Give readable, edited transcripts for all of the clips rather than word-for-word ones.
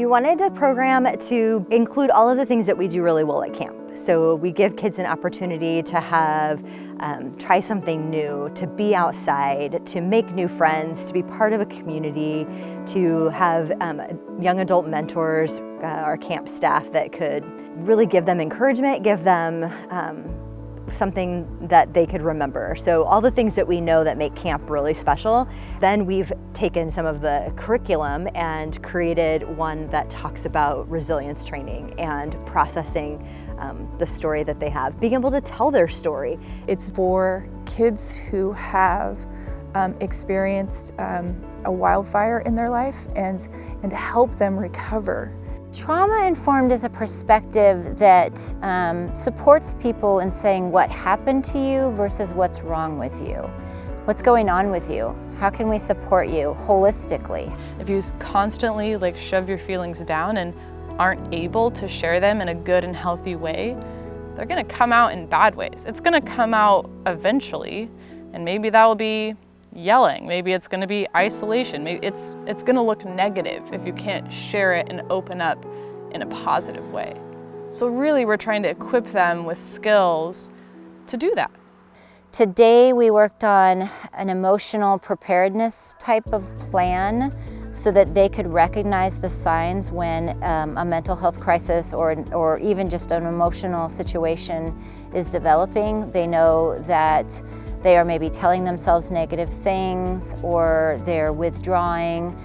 wanted the program to include all of the things that we do really well at camp. So we give kids an opportunity to have, try something new, to be outside, to make new friends, to be part of a community, to have young adult mentors, our camp staff that could really give them encouragement, give them something that they could remember. So all the things that we know that make camp really special. Then we've taken some of the curriculum and created one that talks about resilience training and processing the story that they have, being able to tell their story. It's for kids who have experienced a wildfire in their life and to help them recover. Trauma-informed is a perspective that supports people in saying what happened to you versus what's wrong with you. What's going on with you? How can we support you holistically? If you constantly shove your feelings down and aren't able to share them in a good and healthy way, they're gonna come out in bad ways. It's gonna come out eventually, and maybe that will be yelling, maybe it's gonna be isolation, maybe it's gonna look negative if you can't share it and open up in a positive way. So really we're trying to equip them with skills to do that. Today we worked on an emotional preparedness type of plan so that they could recognize the signs when a mental health crisis or even just an emotional situation is developing. They know that they are maybe telling themselves negative things or they're withdrawing.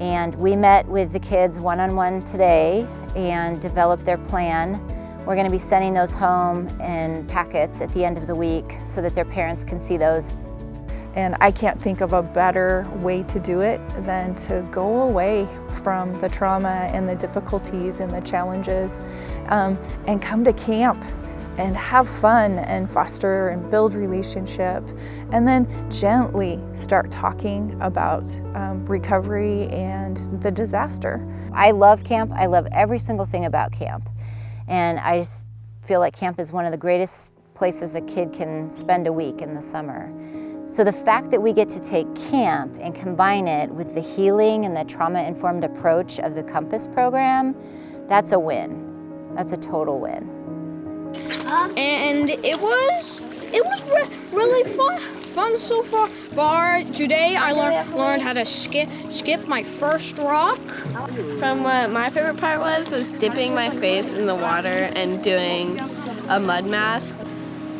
And we met with the kids one-on-one today and developed their plan. We're going to be sending those home in packets at the end of the week so that their parents can see those. And I can't think of a better way to do it than to go away from the trauma and the difficulties and the challenges and come to camp and have fun and foster and build relationship, and then gently start talking about recovery and the disaster. I love camp. I love every single thing about camp. And I just feel like camp is one of the greatest places a kid can spend a week in the summer. So the fact that we get to take camp and combine it with the healing and the trauma-informed approach of the Compass program, that's a win. That's a total win. And it was really fun so far. Today I learned how to skip my first rock. From what my favorite part was dipping my face in the water and doing a mud mask.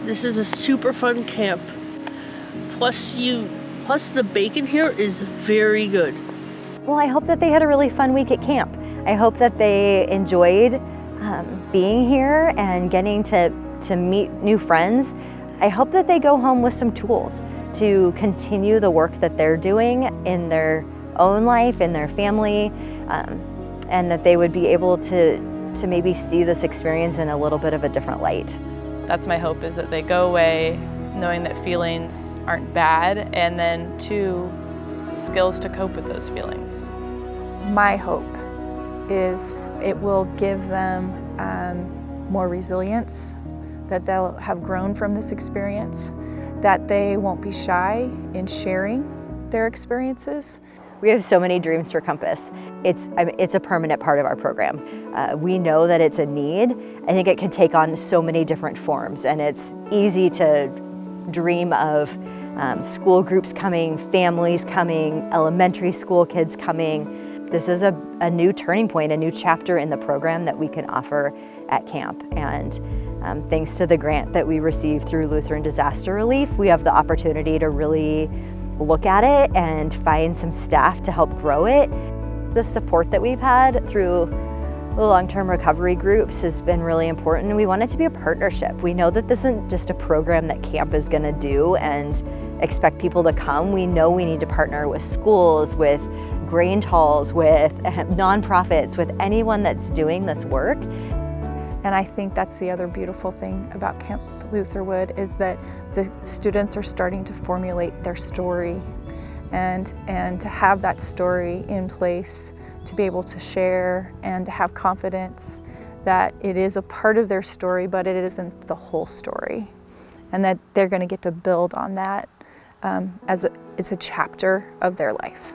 This is a super fun camp. Plus the bacon here is very good. Well, I hope that they had a really fun week at camp. I hope that they enjoyed being here and getting to meet new friends. I hope that they go home with some tools to continue the work that they're doing in their own life, in their family, and that they would be able to maybe see this experience in a little bit of a different light. That's my hope, is that they go away knowing that feelings aren't bad, and then two, skills to cope with those feelings. My hope is it will give them more resilience, that they'll have grown from this experience, that they won't be shy in sharing their experiences. We have so many dreams for Compass. It's a permanent part of our program. We know that it's a need. I think it can take on so many different forms, and it's easy to dream of school groups coming, families coming, elementary school kids coming. This is a new turning point, a new chapter in the program that we can offer at camp. And thanks to the grant that we received through Lutheran Disaster Relief, we have the opportunity to really look at it and find some staff to help grow it. The support that we've had through the long-term recovery groups has been really important. We want it to be a partnership. We know that this isn't just a program that camp is going to do and expect people to come. We know we need to partner with schools, with Grange halls, with nonprofits, with anyone that's doing this work. And I think that's the other beautiful thing about Camp Lutherwood, is that the students are starting to formulate their story and to have that story in place to be able to share and to have confidence that it is a part of their story, but it isn't the whole story. And that they're going to get to build on that as it's a chapter of their life.